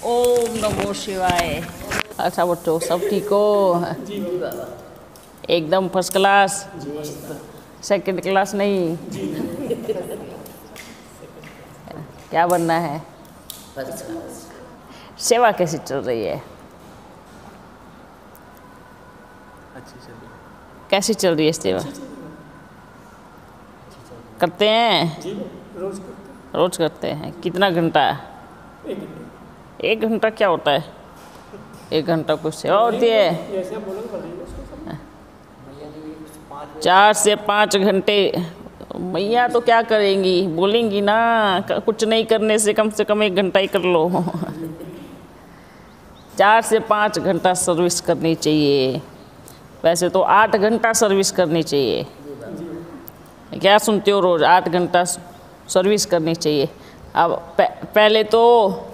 ओम नमो शिवाय। अच्छा बच्चों, सब ठीक हो? जी बाबा। एकदम फर्स्ट क्लास? सेकंड क्लास नहीं? क्या बनना है? First class. सेवा कैसी चल रही है? अच्छी चल रही है। कैसी चल रही है सेवा? करते हैं? जी रोज करते रोज करते हैं। कितना घंटा? हैं। 1 घंटे। 1 घंटा क्या होता है? 1 घंटा कुछ सेवा होती है? ऐसे आप बोलोगे बताइए उसको सब। 4 से 5 घंटे मैया तो क्या करेंगी, बोलेंगी ना कुछ नहीं करने से कम 1 घंटा ही कर लो। 4 से 5 घंटा सर्विस करनी चाहिए। वैसे तो 8 घंटा सर्विस करनी चाहिए। क्या सुनते हो? रोज़ 8 घंटा सर्विस करनी चाहिए। अब पहले तो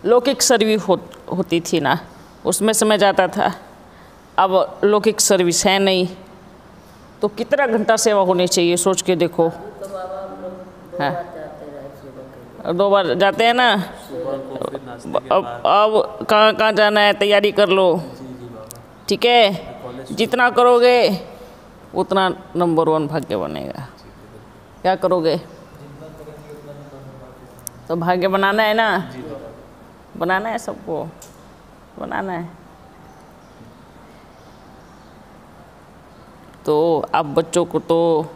लौकिक सर्विस होती थी ना, उसमें समय जाता था। अब लौकिक सर्विस है नहीं, तो कितना घंटा सेवा होनी चाहिए सोच के देखो। हाँ, 2 बार जाते हैं ना। अब कहाँ जाना है, तैयारी कर लो। ठीक है, जितना करोगे उतना नंबर 1 भाग्य बनेगा। क्या करोगे? तो भाग्य बनाना है ना, बनाना है, सबको बनाना है। तो आप बच्चों को तो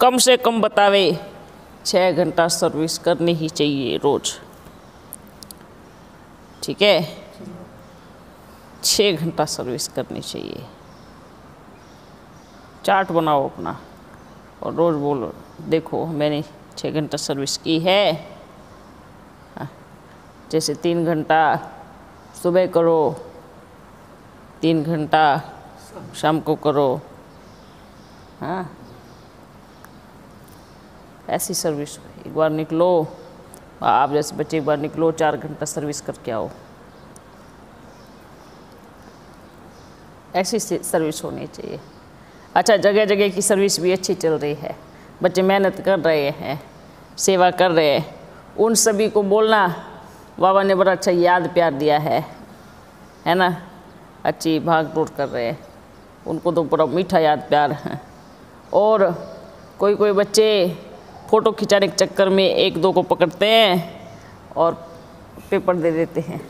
कम से कम बतावे 6 घंटा सर्विस करनी ही चाहिए रोज। ठीक है, 6 घंटा सर्विस करनी चाहिए। चार्ट बनाओ अपना और रोज़ बोलो, देखो मैंने 6 घंटा सर्विस की है। जैसे 3 घंटा सुबह करो, 3 घंटा शाम को करो। हाँ, ऐसी सर्विस। एक बार निकलो, आप जैसे बच्चे एक बार निकलो, 4 घंटा सर्विस करके आओ। ऐसी सर्विस होनी चाहिए। अच्छा, जगह जगह की सर्विस भी अच्छी चल रही है, बच्चे मेहनत कर रहे हैं, सेवा कर रहे हैं। उन सभी को बोलना बाबा ने बड़ा अच्छा याद प्यार दिया है ना, अच्छी भाग दौड़ कर रहे हैं, उनको तो पूरा मीठा याद प्यार है। और कोई बच्चे फ़ोटो खिंचाने के चक्कर में 1-2 को पकड़ते हैं और पेपर दे देते हैं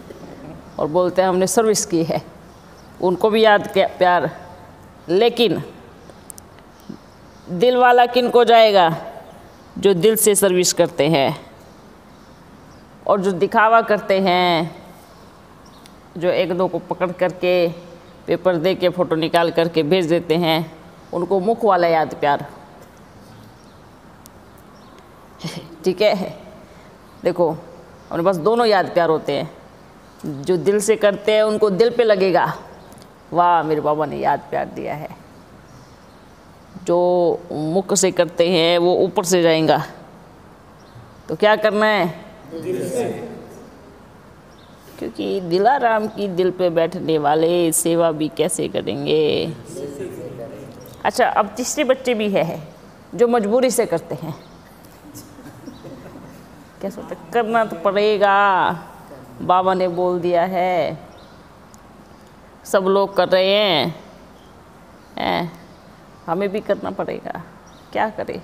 और बोलते हैं हमने सर्विस की है। उनको भी याद प्यार, लेकिन दिल वाला किन को जाएगा? जो दिल से सर्विस करते हैं। और जो दिखावा करते हैं, जो 1-2 को पकड़ करके पेपर दे के फ़ोटो निकाल करके भेज देते हैं, उनको मुख वाला याद प्यार। ठीक है, देखो हमारे पास दोनों याद प्यार होते हैं। जो दिल से करते हैं उनको दिल पे लगेगा, वाह मेरे बाबा ने याद प्यार दिया है। जो मुख से करते हैं वो ऊपर से जाएगा। तो क्या करना है? दिल से। क्योंकि दिलाराम की दिल पे बैठने वाले सेवा भी कैसे करेंगे? अच्छा, अब तीसरे बच्चे भी है जो मजबूरी से करते हैं। क्या सोचते, करना तो पड़ेगा, बाबा ने बोल दिया है, सब लोग कर रहे हैं, हमें भी करना पड़ेगा। क्या करें?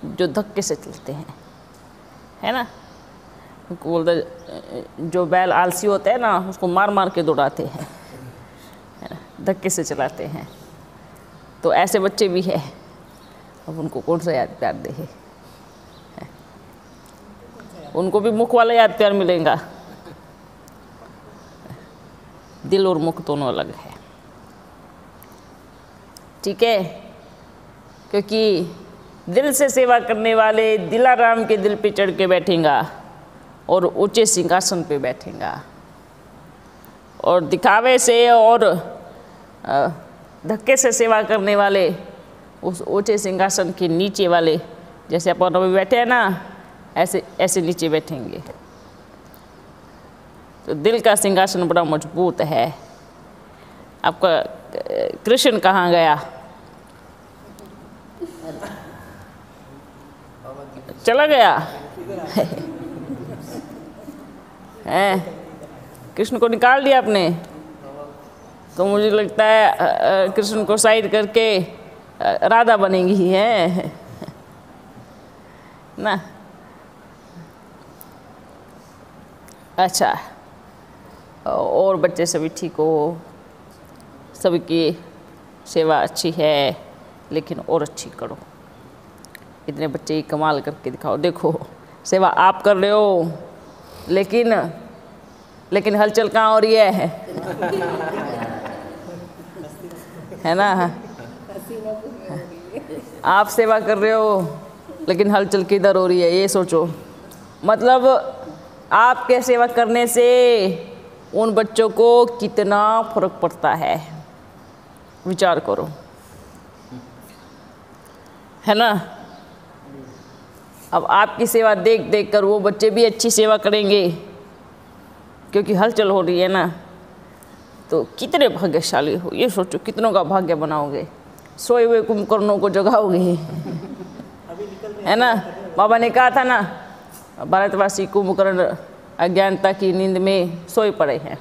जो धक्के से चलते हैं, है ना, उनको बोलते जो बैल आलसी होते हैं ना, उसको मार मार के दौड़ाते हैं, है ना, धक्के से चलाते हैं। तो ऐसे बच्चे भी हैं। अब उनको कौन सा याद प्यार दे? उनको भी मुख वाला याद प्यार मिलेगा। दिल और मुख दोनों अलग है। ठीक है, क्योंकि दिल से सेवा करने वाले दिलाराम के दिल पे चढ़ के बैठेगा और ऊंचे सिंहासन पे बैठेगा। और दिखावे से और धक्के से सेवा करने वाले उस ऊंचे सिंहासन के नीचे वाले, जैसे अपन अभी बैठे हैं ना, ऐसे नीचे बैठेंगे। तो दिल का सिंहासन बड़ा मजबूत है। आपका कृष्ण कहाँ गया? चला गया? हैं? कृष्ण को निकाल दिया आपने, तो मुझे लगता है कृष्ण को साइड करके राधा बनेंगी है ना। अच्छा, और बच्चे सभी ठीक हो, सबकी सेवा अच्छी है, लेकिन और अच्छी करो। इतने बच्चे ही कमाल करके दिखाओ। देखो सेवा आप कर रहे हो, लेकिन हलचल कहाँ हो रही है ना। आप सेवा कर रहे हो, लेकिन हलचल किधर हो रही है ये सोचो। मतलब आपके सेवा करने से उन बच्चों को कितना फर्क पड़ता है, विचार करो, है ना। अब आपकी सेवा देख देख कर वो बच्चे भी अच्छी सेवा करेंगे, क्योंकि हलचल हो रही है ना। तो कितने भाग्यशाली हो, ये सोचो कितनों का भाग्य बनाओगे, सोए हुए कुंभकर्णों को जगाओगे, है ना। बाबा ने कहा था ना, भारतवासी कुंभकर्ण अज्ञानता की नींद में सोए पड़े हैं।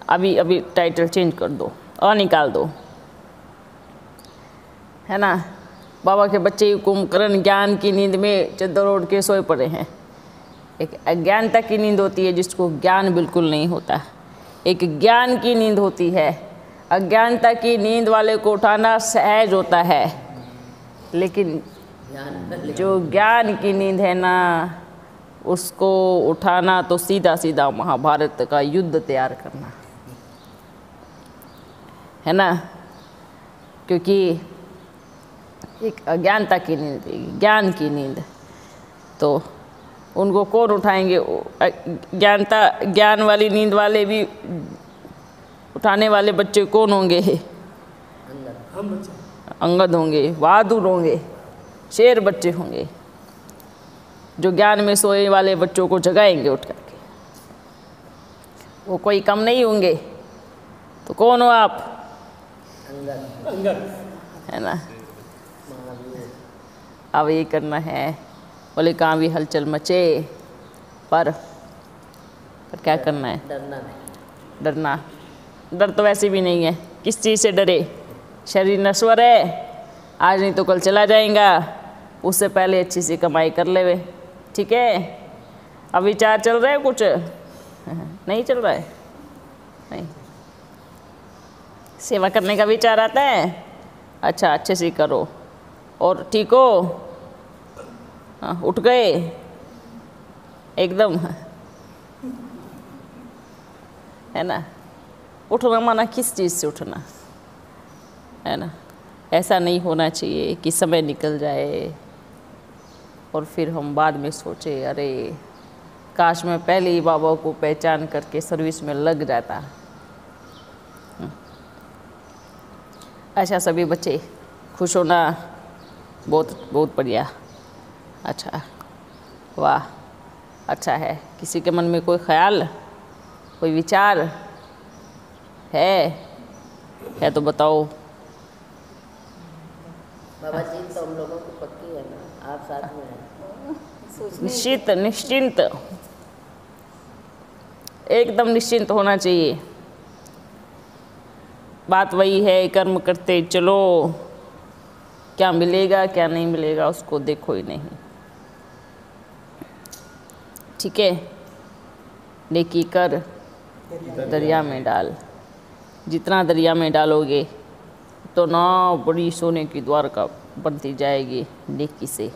अभी टाइटल चेंज कर दो और निकाल दो, है ना। बाबा के बच्चे कुंभकर्ण ज्ञान की नींद में चद्दर ओढ़ के सोए पड़े हैं। एक अज्ञानता की नींद होती है जिसको ज्ञान बिल्कुल नहीं होता, एक ज्ञान की नींद होती है। अज्ञानता की नींद वाले को उठाना सहज होता है, लेकिन जो ज्ञान की नींद है ना, उसको उठाना तो सीधा सीधा महाभारत का युद्ध तैयार करना है ना। क्योंकि एक अज्ञानता की नींद, ज्ञान की नींद, तो उनको कौन उठाएंगे। ज्ञान वाली नींद वाले भी उठाने वाले बच्चे कौन होंगे, हम बच्चे, अंगद होंगे, बहादुर होंगे, शेर बच्चे होंगे, जो ज्ञान में सोए वाले बच्चों को जगाएंगे उठ करके। वो कोई कम नहीं होंगे। तो कौन हो आप, अंगद, है ना। अब ये करना है, बोले कहाँ भी हलचल मचे, पर क्या करना है, डरना। डर तो वैसे भी नहीं है, किस चीज़ से डरे। शरीर नश्वर है, आज नहीं तो कल चला जाएगा, उससे पहले अच्छी सी कमाई कर ले वे, ठीक है। अब विचार चल रहा है कुछ नहीं चल रहा है, नहीं। सेवा करने का विचार आता है, अच्छा अच्छे से करो। और ठीक हो, हाँ, उठ गए एकदम, है ना। उठना माना किस चीज़ से उठना, है ना। ऐसा नहीं होना चाहिए कि समय निकल जाए और फिर हम बाद में सोचे, अरे काश मैं पहले ही बाबा को पहचान करके सर्विस में लग जाता। अच्छा, सभी बच्चे खुश होना, बहुत बहुत बढ़िया, अच्छा, वाह, अच्छा है। किसी के मन में कोई ख्याल, कोई विचार है तो बताओ। बाबा जी तो हम लोगों को पक्की है ना, आप साथ में हैं। निश्चित, निश्चिंत, एकदम निश्चिंत होना चाहिए। बात वही है, कर्म करते चलो, क्या मिलेगा क्या नहीं मिलेगा उसको देखो ही नहीं, ठीक है। नेकी कर दरिया में डाल, जितना दरिया में डालोगे तो ना बड़ी सोने की द्वारका बनती जाएगी नेकी से,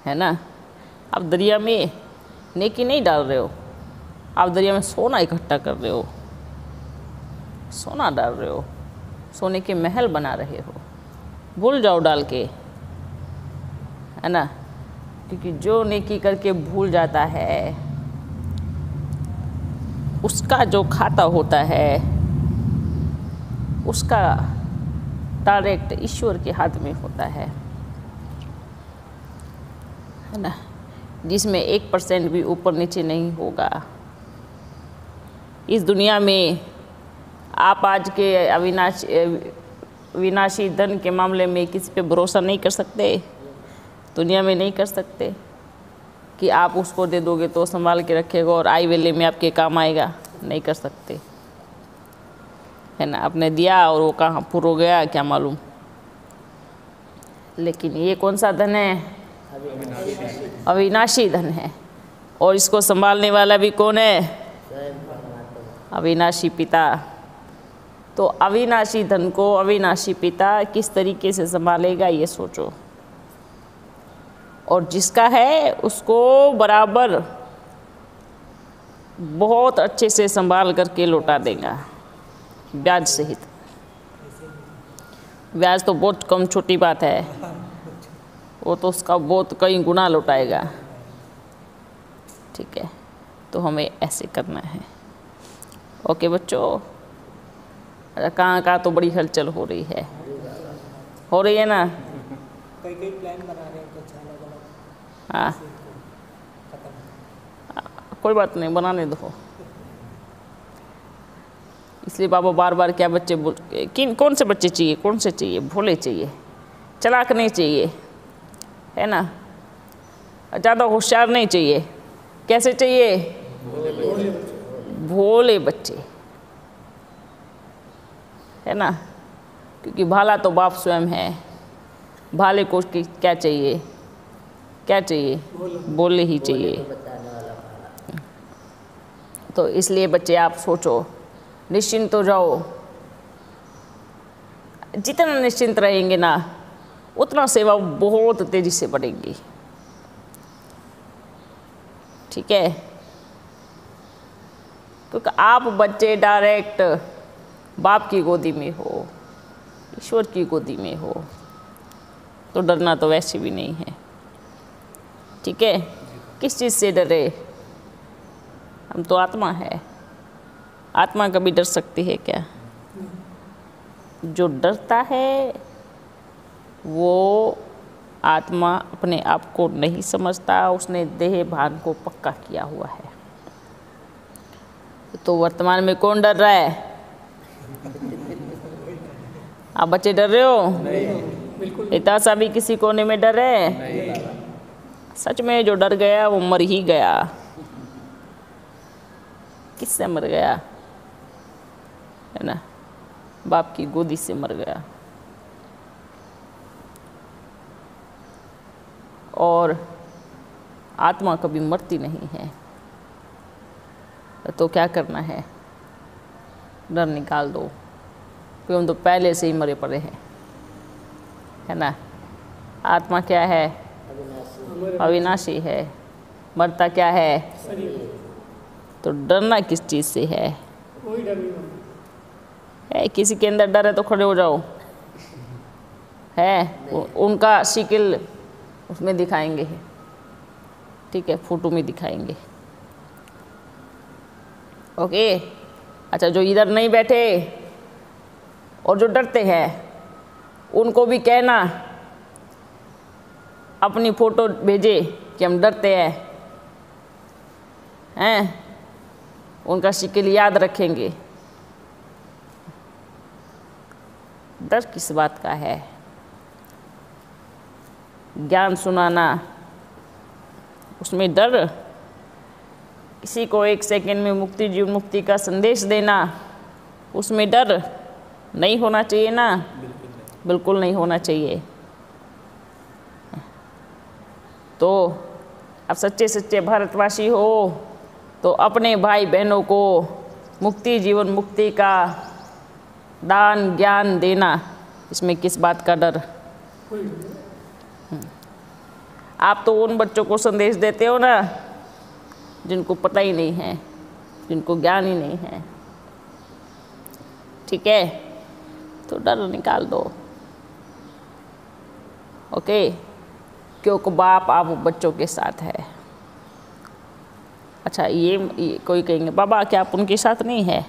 है ना। आप दरिया में नेकी नहीं डाल रहे हो, आप दरिया में सोना इकट्ठा कर रहे हो, सोना डाल रहे हो, सोने के महल बना रहे हो। भूल जाओ डाल के, है ना। क्योंकि जो नेकी करके भूल जाता है, उसका जो खाता होता है, उसका डायरेक्ट ईश्वर के हाथ में होता है ना। जिसमें 1% भी ऊपर नीचे नहीं होगा। इस दुनिया में आप आज के विनाशी धन के मामले में किसी पे भरोसा नहीं कर सकते, दुनिया में नहीं कर सकते। कि आप उसको दे दोगे तो संभाल के रखेगा और आई वेले में आपके काम आएगा, नहीं कर सकते, है ना। आपने दिया और वो कहाँ पूरा हो गया क्या मालूम। लेकिन ये कौन सा धन है? अविनाशी धन है। और इसको संभालने वाला भी कौन है? स्वयं परमात्मा। अविनाशी पिता। तो अविनाशी धन को अविनाशी पिता किस तरीके से संभालेगा ये सोचो। और जिसका है उसको बराबर बहुत अच्छे से संभाल करके लौटा देगा, ब्याज सहित। ब्याज तो बहुत कम छोटी बात है, वो तो उसका बहुत कई गुना लौटाएगा। ठीक है, तो हमें ऐसे करना है। ओके बच्चों, कहाँ तो बड़ी हलचल हो रही है ना। कई प्लान बना रहे हैं कुछ अलग-अलग। हाँ, कोई बात नहीं, बनाने दो। इसलिए बाबा बार बार क्या बच्चे कौन से बच्चे चाहिए, कौन से चाहिए? भोले चाहिए, चालाक नहीं चाहिए, है ना। ज़्यादा होशियार नहीं चाहिए। कैसे चाहिए? भोले बच्चे, है ना। क्योंकि भाला तो बाप स्वयं है। भाले को क्या चाहिए? क्या चाहिए? बोले ही चाहिए। तो इसलिए बच्चे आप सोचो, निश्चिंत हो जाओ। जितना निश्चिंत रहेंगे ना, उतना सेवा बहुत तेजी से बढ़ेगी। ठीक है, क्योंकि आप बच्चे डायरेक्ट बाप की गोदी में हो, ईश्वर की गोदी में हो, तो डरना तो वैसे भी नहीं है। ठीक है, किस चीज़ से डरे? हम तो आत्मा है। आत्मा कभी डर सकती है क्या? जो डरता है वो आत्मा अपने आप को नहीं समझता, उसने देह भान को पक्का किया हुआ है। तो वर्तमान में कौन डर रहा है? आप बच्चे डर रहे हो? बिल्कुल। इतना सा भी किसी कोने में डर है? सच में जो डर गया वो मर ही गया। किससे मर गया? है ना, बाप की गोदी से मर गया। और आत्मा कभी मरती नहीं है। तो क्या करना है? डर निकाल दो, क्योंकि हम तो पहले से ही मरे पड़े हैं, है ना। आत्मा क्या है? अविनाशी है। मरता क्या है? तो डरना किस चीज़ से है? कोई डर नहीं है किसी के अंदर डर है तो खड़े हो जाओ। है उनका शिकिल उसमें दिखाएंगे, ठीक है, फोटो में दिखाएंगे। ओके, अच्छा, जो इधर नहीं बैठे और जो डरते हैं उनको भी कहना, अपनी फ़ोटो भेजे कि हम डरते हैं, उनका शिकिल याद रखेंगे। डर किस बात का है? ज्ञान सुनाना, उसमें डर? किसी को 1 सेकंड में मुक्ति जीवन मुक्ति का संदेश देना, उसमें डर नहीं होना चाहिए ना। बिल्कुल नहीं होना चाहिए। तो अब सच्चे सच्चे भारतवासी हो तो अपने भाई बहनों को मुक्ति जीवन मुक्ति का दान ज्ञान देना, इसमें किस बात का डर? आप तो उन बच्चों को संदेश देते हो ना जिनको पता ही नहीं है, जिनको ज्ञान ही नहीं है। ठीक है, तो डर निकाल दो। ओके, क्योंकि बाप आप बच्चों के साथ है। अच्छा, ये कोई कहेंगे बाबा क्या आप उनके साथ नहीं है?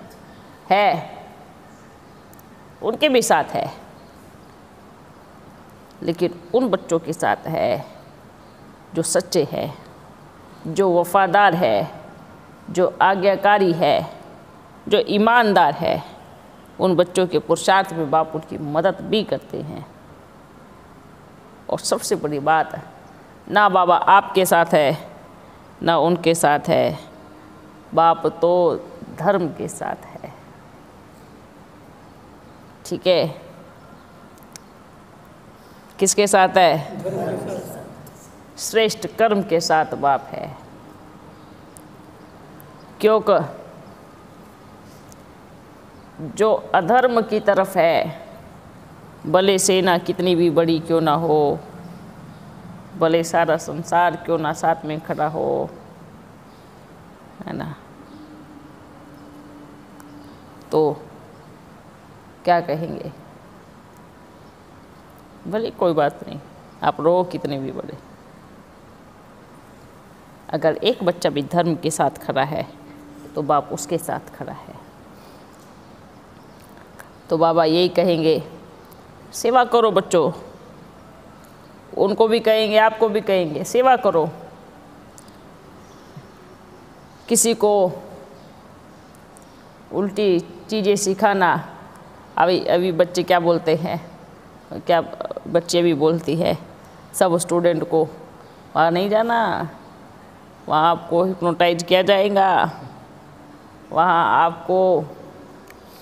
उनके भी साथ है, लेकिन उन बच्चों के साथ है जो सच्चे हैं, जो वफादार है, जो आज्ञाकारी है, जो ईमानदार है। उन बच्चों के पुरुषार्थ में बाप उनकी मदद भी करते हैं। और सबसे बड़ी बात, ना बाबा आपके साथ है, ना उनके साथ है। बाप तो धर्म के साथ है। ठीक है, किसके साथ है? श्रेष्ठ कर्म के साथ बाप है। क्योंकि जो अधर्म की तरफ है, भले सेना कितनी भी बड़ी क्यों ना हो, भले सारा संसार क्यों ना साथ में खड़ा हो, है ना, तो क्या कहेंगे? भले कोई बात नहीं, आप रो कितने भी बड़े, अगर एक बच्चा भी धर्म के साथ खड़ा है तो बाप उसके साथ खड़ा है। तो बाबा यही कहेंगे, सेवा करो बच्चों। उनको भी कहेंगे, आपको भी कहेंगे, सेवा करो। किसी को उल्टी चीज़ें सिखाना, अभी बच्चे क्या बोलते हैं, क्या बच्चे भी बोलती है सब स्टूडेंट को, वहाँ नहीं जाना, वहाँ आपको हिप्नोटाइज किया जाएगा, वहाँ आपको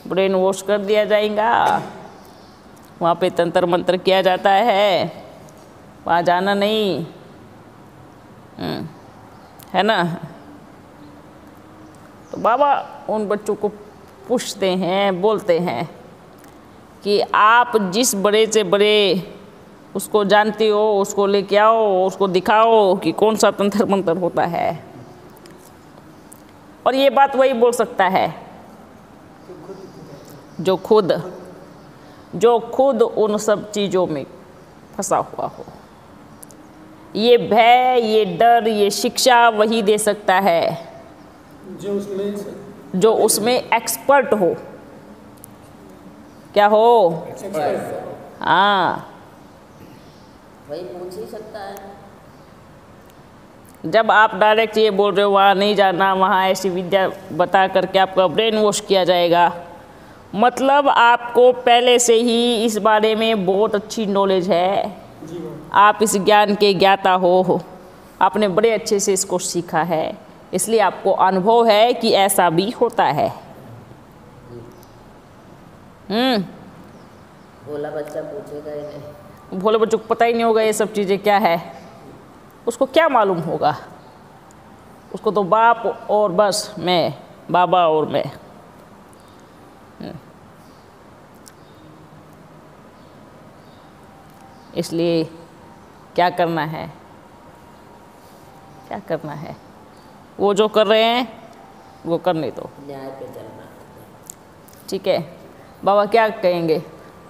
ब्रेन वॉश कर दिया जाएगा, वहाँ पे तंत्र मंत्र किया जाता है, वहाँ जाना नहीं, है ना। तो बाबा उन बच्चों को पूछते हैं, बोलते हैं कि आप जिस बड़े से बड़े उसको जानते हो, उसको लेके आओ, उसको दिखाओ कि कौन सा तंत्र मंत्र होता है। और ये बात वही बोल सकता है जो खुद उन सब चीज़ों में फंसा हुआ हो। ये भय, ये डर, ये शिक्षा वही दे सकता है जो उसमें एक्सपर्ट हो। क्या हो? हाँ, वही पूछ ही सकता है। जब आप डायरेक्ट ये बोल रहे हो वहाँ नहीं जाना, वहाँ ऐसी विद्या बता करके आपका ब्रेन वॉश किया जाएगा, मतलब आपको पहले से ही इस बारे में बहुत अच्छी नॉलेज है, आप इस ज्ञान के ज्ञाता हो, आपने बड़े अच्छे से इसको सीखा है, इसलिए आपको अनुभव है कि ऐसा भी होता है। भोला बच्चा पूछेगा ही नहीं। भोले बच्चों को पता ही नहीं होगा ये सब चीज़ें क्या है, उसको क्या मालूम होगा? उसको तो बाप और बस मैं, बाबा और मैं। इसलिए क्या करना है, क्या करना है, वो जो कर रहे हैं वो करने दो, न्याय पे चलना। ठीक है। बाबा क्या कहेंगे?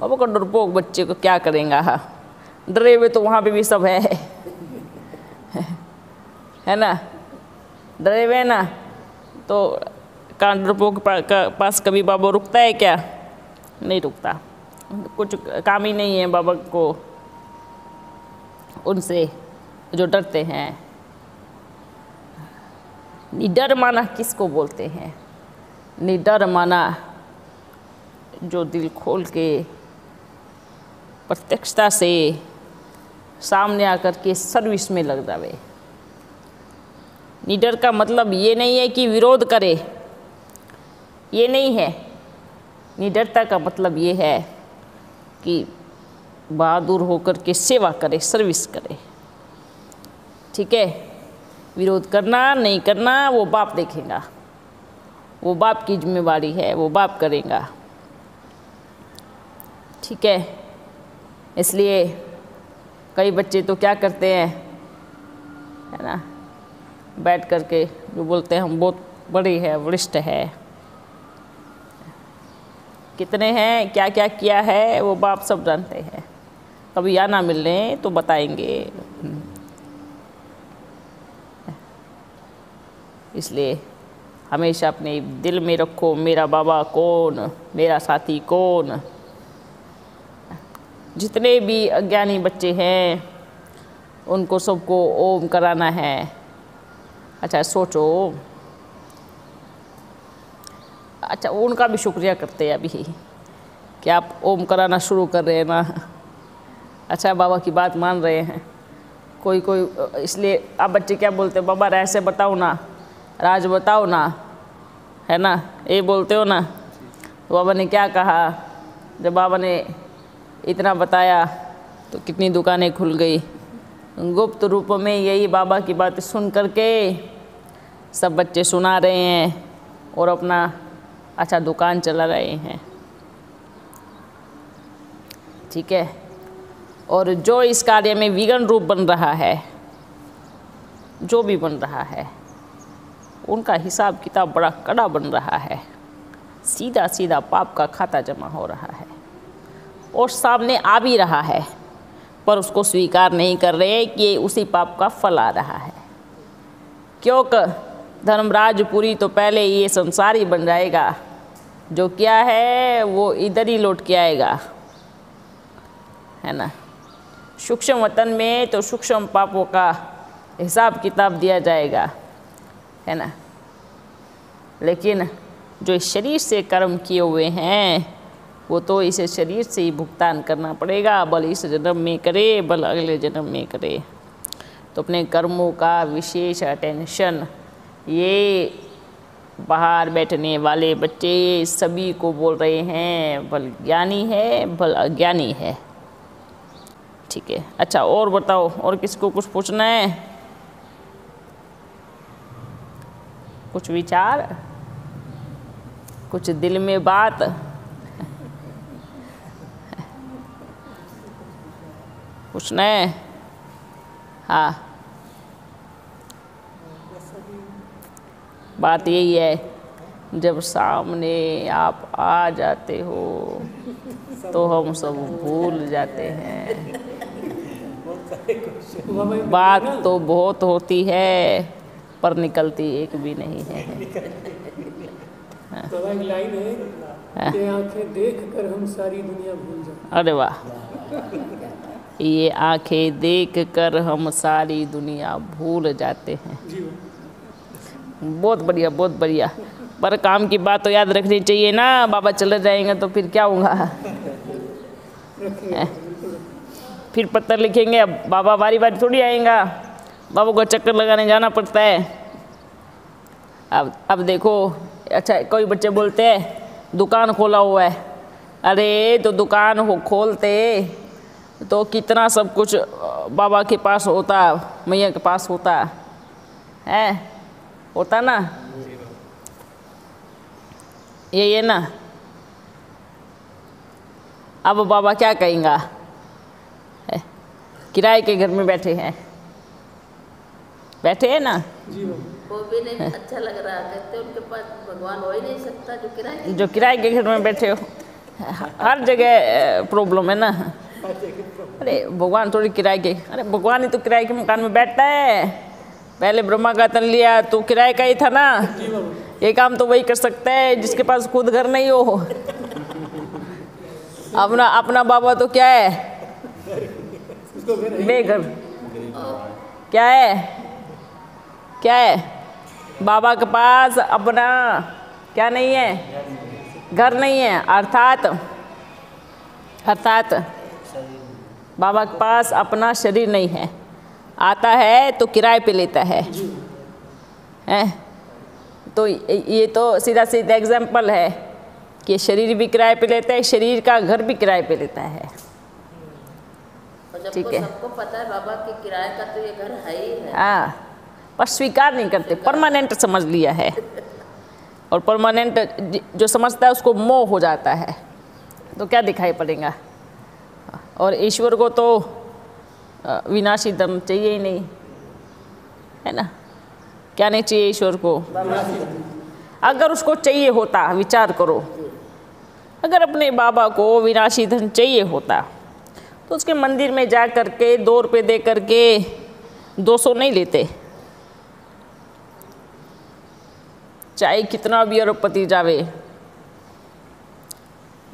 बाबा को डरपोक बच्चे को क्या करेंगे? हाँ, डरे हुए तो वहाँ पे भी सब है ना, डरे हुए ना, तो कान डरपोक के पास कभी बाबा रुकता है क्या? नहीं रुकता, कुछ काम ही नहीं है बाबा को उनसे जो डरते हैं। निडर माना किसको बोलते हैं? निडर माना जो दिल खोल के प्रत्यक्षता से सामने आकर के सर्विस में लग जावे। निडर का मतलब ये नहीं है कि विरोध करे, ये नहीं है। निडरता का मतलब ये है कि बहादुर होकर के सेवा करे, सर्विस करे, ठीक है। विरोध करना नहीं करना वो बाप देखेगा, वो बाप की जिम्मेवारी है, वो बाप करेगा, ठीक है। इसलिए कई बच्चे तो क्या करते हैं, है ना, बैठ करके जो बोलते हैं हम बहुत बड़े हैं, वरिष्ठ है, कितने हैं, क्या क्या किया है, वो बाप सब जानते हैं। कभी आना मिलने तो बताएंगे। इसलिए हमेशा अपने दिल में रखो, मेरा बाबा कौन, मेरा साथी कौन। जितने भी अज्ञानी बच्चे हैं उनको सबको ओम कराना है। अच्छा सोचो, अच्छा उनका भी शुक्रिया करते हैं अभी कि आप ओम कराना शुरू कर रहे हैं ना। अच्छा बाबा की बात मान रहे हैं। कोई कोई इसलिए अब बच्चे क्या बोलते हैं, बाबा रहस्य बताओ ना, राज बताओ ना, है ना, ये बोलते हो ना। तो बाबा ने क्या कहा, जब बाबा ने इतना बताया तो कितनी दुकानें खुल गई। गुप्त रूप में यही बाबा की बातें सुन करके सब बच्चे सुना रहे हैं और अपना अच्छा दुकान चला रहे हैं। ठीक है। और जो इस कार्य में विघ्न रूप बन रहा है, जो भी बन रहा है, उनका हिसाब किताब बड़ा कड़ा बन रहा है। सीधा सीधा पाप का खाता जमा हो रहा है और सामने आ भी रहा है, पर उसको स्वीकार नहीं कर रहे कि ये उसी पाप का फल आ रहा है। क्योंकि धर्मराजपुरी तो पहले ये संसारी बन जाएगा, जो क्या है वो इधर ही लौट के आएगा, है ना। सूक्ष्म वतन में तो सूक्ष्म पापों का हिसाब किताब दिया जाएगा, है ना। लेकिन जो इस शरीर से कर्म किए हुए हैं वो तो इसे शरीर से ही भुगतान करना पड़ेगा, भले इस जन्म में करे भले अगले जन्म में करे। तो अपने कर्मों का विशेष अटेंशन ये बाहर बैठने वाले बच्चे सभी को बोल रहे हैं, भल ज्ञानी है भल अज्ञानी है। ठीक है। अच्छा और बताओ, और किसको कुछ पूछना है? कुछ विचार, कुछ दिल में बात? पूछना है? हाँ, बात यही है, जब सामने आप आ जाते हो तो हम सब भूल जाते हैं। बात तो बहुत होती है पर निकलती एक भी नहीं है। तो एक लाइन है कि आंखें देख कर हम सारी दुनिया भूल जाते। अरे वाह, ये आंखें देख कर हम सारी दुनिया भूल जाते हैं। बहुत बढ़िया, बहुत बढ़िया। पर काम की बात तो याद रखनी चाहिए ना, बाबा चले जाएंगे तो फिर क्या होगा? फिर पत्र लिखेंगे, अब बाबा बारी बारी थोड़ी आएगा, बाबा को चक्कर लगाने जाना पड़ता है। अब देखो, अच्छा कोई बच्चे बोलते हैं दुकान खोला हुआ है। अरे तो दुकान हो खोलते तो कितना सब कुछ बाबा के पास होता, मैया के पास होता है, होता ना। ये ना, अब बाबा क्या कहेंगे? किराए के घर में बैठे हैं, बैठे हैं ना। वो भी नहीं अच्छा लग रहा, कहते उनके पास भगवान हो ही नहीं सकता जो किराए के घर में बैठे हो। हर जगह प्रॉब्लम है ना। अरे भगवान थोड़ी किराए के, अरे भगवान ही तो किराए के मकान में बैठता है। पहले ब्रह्मा का तन लिया तो किराए का ही था ना। ये काम तो वही कर सकता है जिसके पास खुद घर नहीं हो। अपना बाबा तो क्या है, बेघर। क्या है, क्या है? बाबा के पास अपना क्या नहीं है, घर नहीं है। अर्थात बाबा के पास अपना शरीर नहीं है। आता है तो किराए पे लेता है, हैं? तो ये तो सीधा सीधा एग्जाम्पल है कि शरीर भी किराए पे लेता है, शरीर का घर भी किराए पे लेता है। ठीक है, सबको पता है बाबा के किराए का तो ये घर है ही है। हाँ, पर स्वीकार नहीं करते, परमानेंट समझ लिया है। और परमानेंट जो समझता है उसको मोह हो जाता है, तो क्या दिखाई पड़ेगा। और ईश्वर को तो विनाशी धर्म चाहिए ही नहीं, है ना। क्या नहीं चाहिए ईश्वर को? अगर उसको चाहिए होता, विचार करो, अगर अपने बाबा को विनाशी धन चाहिए होता तो उसके मंदिर में जा कर के 2 रुपये दे करके 200 नहीं लेते। चाहे कितना भी अरबपति जावे,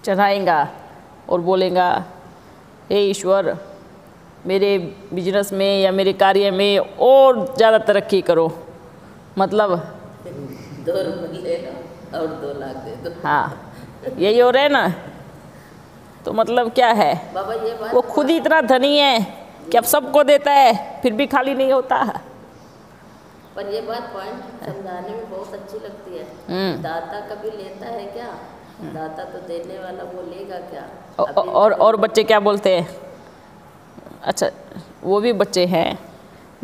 चढ़ाएगा और बोलेगा, हे ईश्वर मेरे बिजनेस में या मेरे कार्य में और ज़्यादा तरक्की करो। मतलब 2 रुपये ले लो और 2 लाख दे दो। हाँ, यही हो रहा है ना। तो मतलब क्या है, बाबा ये बात वो खुद ही इतना धनी है कि अब सबको देता है फिर भी खाली नहीं होता। पर ये बात पॉइंट समझाने में बहुत अच्छी लगती है। दाता कभी लेता है क्या? दाता तो देने वाला, वो लेगा क्या? और बच्चे क्या बोलते हैं? अच्छा, वो भी बच्चे हैं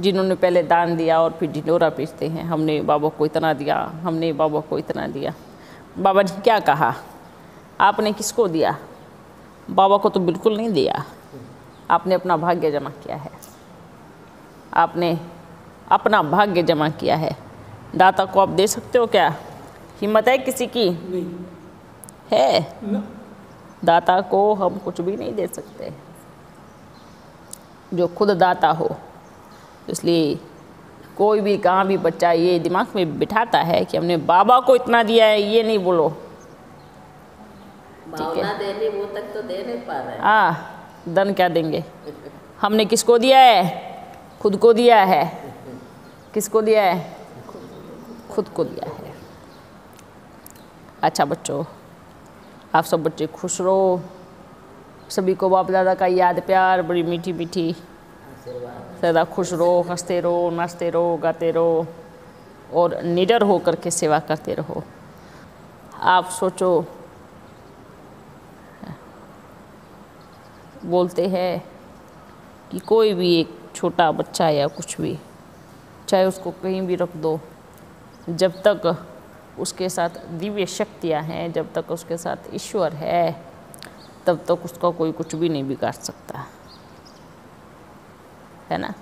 जिन्होंने पहले दान दिया और फिर ढिंढोरा पीटते हैं, हमने बाबा को इतना दिया, हमने बाबा को इतना दिया। बाबा जी क्या कहा? आपने किसको दिया? बाबा को तो बिल्कुल नहीं दिया। आपने अपना भाग्य जमा किया है, आपने अपना भाग्य जमा किया है। दाता को आप दे सकते हो क्या? हिम्मत है किसी की? नहीं है? ना। दाता को हम कुछ भी नहीं दे सकते जो खुद दाता हो। इसलिए कोई भी कहाँ भी बच्चा ये दिमाग में बिठाता है कि हमने बाबा को इतना दिया है, ये नहीं बोलो। भावना देनी, वो तक तो दे नहीं पा रहे। धन क्या देंगे? हमने किसको दिया है? खुद को दिया है। किसको दिया है? खुद को दिया है। अच्छा बच्चों, आप सब बच्चे खुश रहो। सभी को बाप दादा का याद प्यार, बड़ी मीठी मीठी सदा खुश रहो, हंसते रहो, नाचते रहो, गाते रहो और निडर हो करके सेवा करते रहो। आप सोचो, बोलते हैं कि कोई भी एक छोटा बच्चा या कुछ भी, चाहे उसको कहीं भी रख दो, जब तक उसके साथ दिव्य शक्तियाँ हैं, जब तक उसके साथ ईश्वर है, तब तक उसका कोई कुछ भी नहीं बिगाड़ सकता है ना।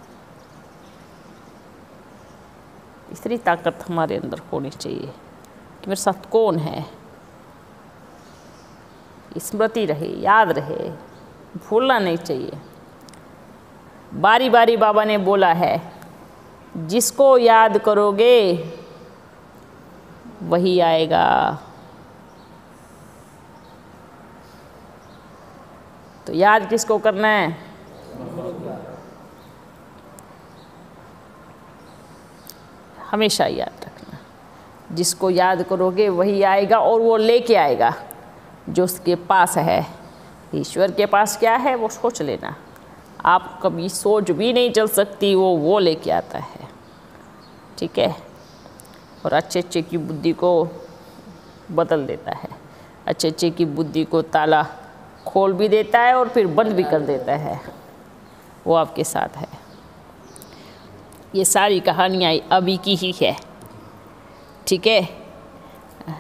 इतनी ताकत हमारे अंदर होनी चाहिए कि मेरे साथ कौन है, स्मृति रहे, याद रहे, भूलना नहीं चाहिए। बारी बारी बाबा ने बोला है, जिसको याद करोगे वही आएगा। तो याद किसको करना है? हमेशा याद रखना, जिसको याद करोगे वही आएगा और वो लेके आएगा जो उसके पास है। ईश्वर के पास क्या है वो सोच लेना, आप कभी सोच भी नहीं चल सकती, वो लेके आता है। ठीक है? और अच्छे अच्छे की बुद्धि को बदल देता है, अच्छे अच्छे की बुद्धि को ताला खोल भी देता है और फिर बंद भी कर देता है। वो आपके साथ है। ये सारी कहानियाँ अभी की ही है। ठीक है?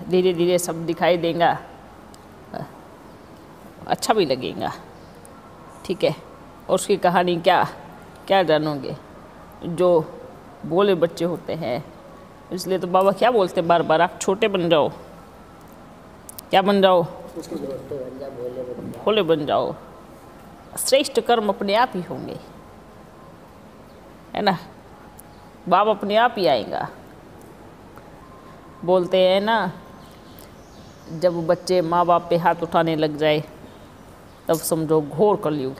धीरे धीरे सब दिखाई देगा, अच्छा भी लगेगा। ठीक है? और उसकी कहानी क्या क्या जानोगे? जो बोले बच्चे होते हैं, इसलिए तो बाबा क्या बोलते हैं बार बार, आप छोटे बन जाओ। क्या बन जाओ? भोले बन जाओ। श्रेष्ठ कर्म अपने आप ही होंगे, है ना। बाप अपने आप ही आएगा। बोलते हैं ना, जब बच्चे माँ बाप पे हाथ उठाने लग जाए तब समझो घोर कलयुग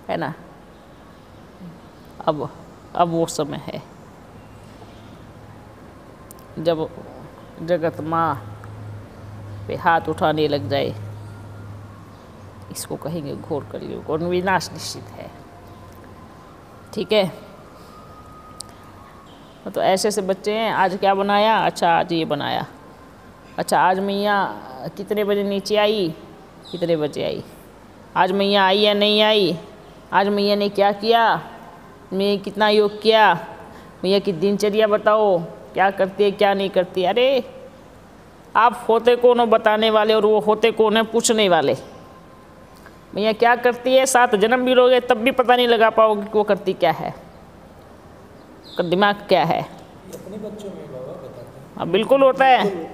है ना। अब वो समय है जब जगत माँ पे हाथ उठाने लग जाए, इसको कहेंगे घोर कलयुग और विनाश निश्चित है। ठीक है? तो ऐसे ऐसे बच्चे हैं। आज क्या बनाया? अच्छा आज ये बनाया। अच्छा आज मैया कितने बजे नीचे आई, कितने बजे आई, आज मैया आई या नहीं आई, आज मैया ने क्या किया, मैं कितना योग किया, मैया की दिनचर्या बताओ, क्या करती है क्या नहीं करती। अरे आप होते कौन हो बताने वाले और वो होते कौन है पूछने वाले। मैया क्या करती है, 7 जन्म भी लोगे तब भी पता नहीं लगा पाओगे कि वो करती क्या है, उसका दिमाग क्या है। अपने बच्चों में बाबा बताते हैं। हाँ बिल्कुल होता है।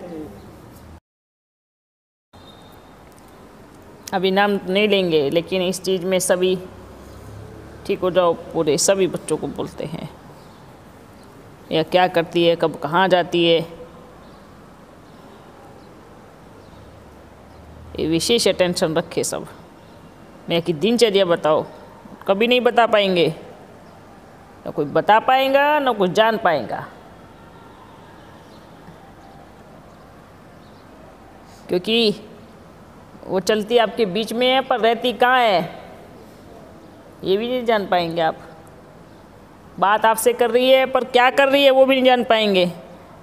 अभी नाम नहीं लेंगे, लेकिन इस चीज़ में सभी ठीक हो जाओ, पूरे सभी बच्चों को बोलते हैं या क्या करती है, कब कहाँ जाती है। ये विशेष अटेंशन रखे सब। मैं कि दिनचर्या बताओ, कभी नहीं बता पाएंगे, ना कोई बता पाएगा ना कुछ जान पाएगा, क्योंकि वो चलती आपके बीच में है पर रहती कहाँ है, ये भी नहीं जान पाएंगे आप। बात आपसे कर रही है पर क्या कर रही है वो भी नहीं जान पाएंगे,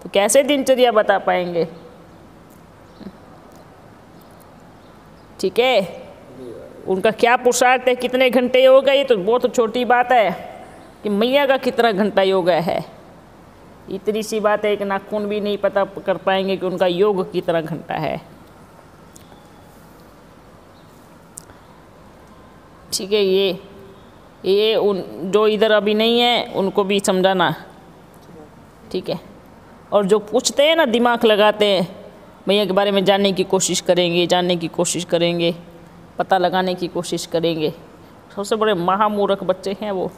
तो कैसे दिनचर्या बता पाएंगे? ठीक है, उनका क्या पुरुषार्थ है, कितने घंटे योग है, ये तो बहुत छोटी बात है कि मैया का कितना घंटा योग है। इतनी सी बात है, एक नाखून भी नहीं पता कर पाएंगे कि उनका योग कितना घंटा है। ठीक है, ये उन जो इधर अभी नहीं है उनको भी समझाना, ठीक है। और जो पूछते हैं ना, दिमाग लगाते हैं, मैया के बारे में जानने की कोशिश करेंगे, पता लगाने की कोशिश करेंगे, सबसे बड़े महामूर्ख बच्चे हैं वो।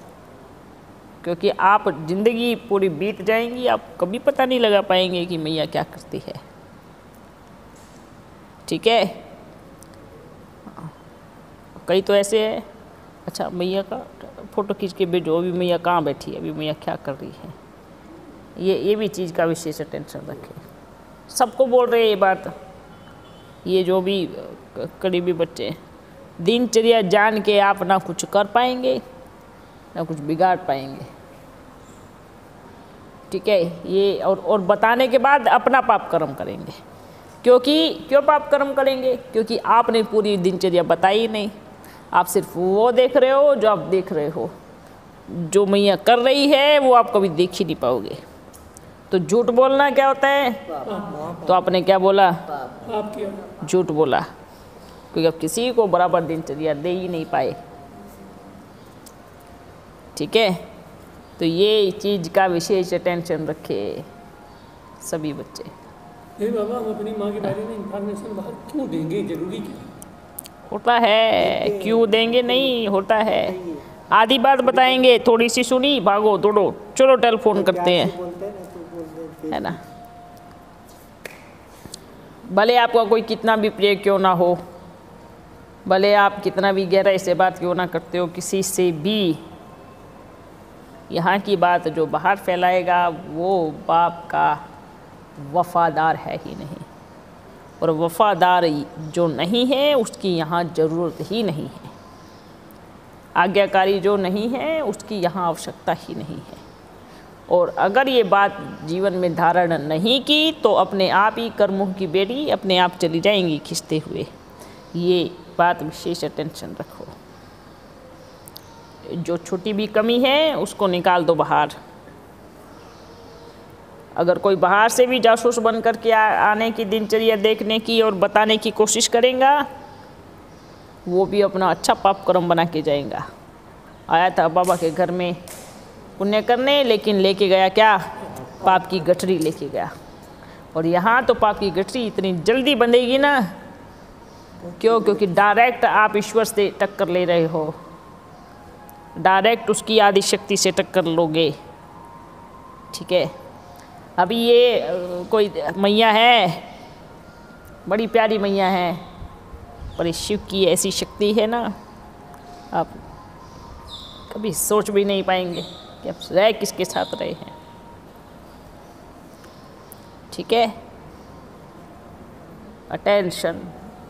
क्योंकि आप जिंदगी पूरी बीत जाएंगी, आप कभी पता नहीं लगा पाएंगे कि मैया क्या करती है। ठीक है, कई तो ऐसे है, अच्छा मैया का फ़ोटो खींच के भेजो, अभी मैया कहाँ बैठी है, अभी मैया क्या कर रही है। ये भी चीज़ का विशेष अटेंशन रखें। सबको बोल रहे हैं ये बात, ये जो भी करीबी बच्चे हैं। दिनचर्या जान के आप ना कुछ कर पाएंगे ना कुछ बिगाड़ पाएंगे। ठीक है, ये और बताने के बाद अपना पाप कर्म करेंगे। क्यों पाप कर्म करेंगे? क्योंकि आपने पूरी दिनचर्या बताई नहीं, आप सिर्फ वो देख रहे हो जो आप देख रहे हो, जो मैया कर रही है वो आप कभी देख ही नहीं पाओगे। तो झूठ बोलना क्या होता है? तो आपने क्या बोला? झूठ बोला, क्योंकि आप किसी को बराबर दिनचर्या दे ही नहीं पाए। ठीक है, तो ये चीज़ का विशेष अटेंशन रखे सभी बच्चे। नहीं बाबा, हम अपनी माँ के बारे में इंफॉर्मेशन बाहर क्यों देंगे? जरूरी क्या होता है? क्यों देंगे? नहीं होता है। आधी बात बताएंगे, थोड़ी सी सुनी, भागो दौड़ो, चलो टेलीफोन करते हैं, है ना। भले आपका कोई कितना भी प्रिय क्यों ना हो, भले आप कितना भी गहराई से बात क्यों ना करते हो किसी से भी, यहाँ की बात जो बाहर फैलाएगा वो बाप का वफादार है ही नहीं, और वफादार जो नहीं है उसकी यहाँ ज़रूरत ही नहीं है। आज्ञाकारी जो नहीं है उसकी यहाँ आवश्यकता ही नहीं है। और अगर ये बात जीवन में धारण नहीं की तो अपने आप ही कर्मों की बेड़ी अपने आप चली जाएंगी खिंचते हुए। ये बात विशेष अटेंशन रखो। जो छोटी भी कमी है उसको निकाल दो बाहर। अगर कोई बाहर से भी जासूस बन कर के आने की दिनचर्या देखने की और बताने की कोशिश करेगा, वो भी अपना अच्छा पाप कर्म बना के जाएगा। आया था बाबा के घर में पुण्य करने, लेकिन लेके गया क्या? पाप की गठरी लेके गया। और यहाँ तो पाप की गठरी इतनी जल्दी बंधेगी ना, क्यों? क्योंकि डायरेक्ट आप ईश्वर से टक्कर ले रहे हो, डायरेक्ट उसकी आदि शक्ति से टक्कर लोगे। ठीक है, अभी ये कोई मैया है, बड़ी प्यारी मैया है, पर इस शिव की ऐसी शक्ति है ना, आप कभी सोच भी नहीं पाएंगे कि आप रह किसके साथ रहे हैं। ठीक है, अटेंशन,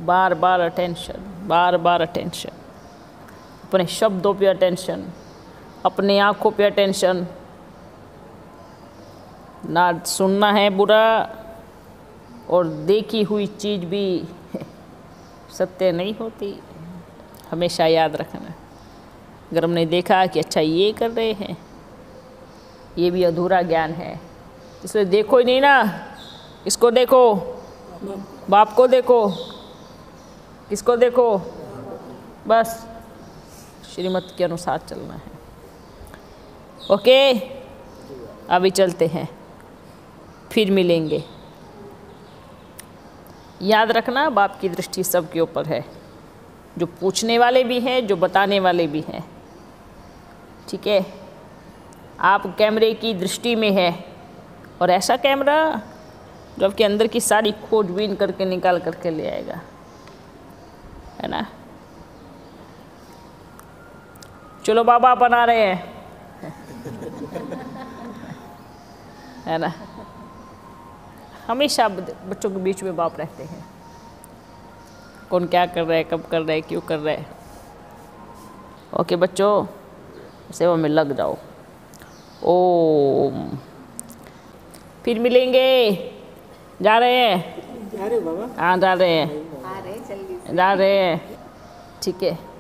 बार बार अटेंशन, बार बार अटेंशन, अपने शब्दों पे अटेंशन, अपने आँखों पे अटेंशन। ना सुनना है बुरा, और देखी हुई चीज़ भी सत्य नहीं होती, हमेशा याद रखना। अगर हमने देखा कि अच्छा ये कर रहे हैं, ये भी अधूरा ज्ञान है, इसलिए देखो ही नहीं ना, इसको देखो, बाप को देखो, किसको देखो, बस श्रीमत के अनुसार चलना है। ओके, अभी चलते हैं, फिर मिलेंगे। याद रखना, बाप की दृष्टि सबके ऊपर है, जो पूछने वाले भी हैं, जो बताने वाले भी हैं। ठीक है, आप कैमरे की दृष्टि में है, और ऐसा कैमरा जो आपके अंदर की सारी खोजबीन करके निकाल करके ले आएगा, है ना। चलो बाबा बना रहे हैं, है ना। हमेशा बच्चों के बीच में बाप रहते हैं, कौन क्या कर रहा है, कब कर रहा है, क्यों कर रहा है। ओके बच्चों, सेवा में लग जाओ। ओम। फिर मिलेंगे। जा रहे हैं? जा रहे बाबा? हाँ जा रहे हैं, आ रहे जल्दी से। जा रहे हैं। ठीक है।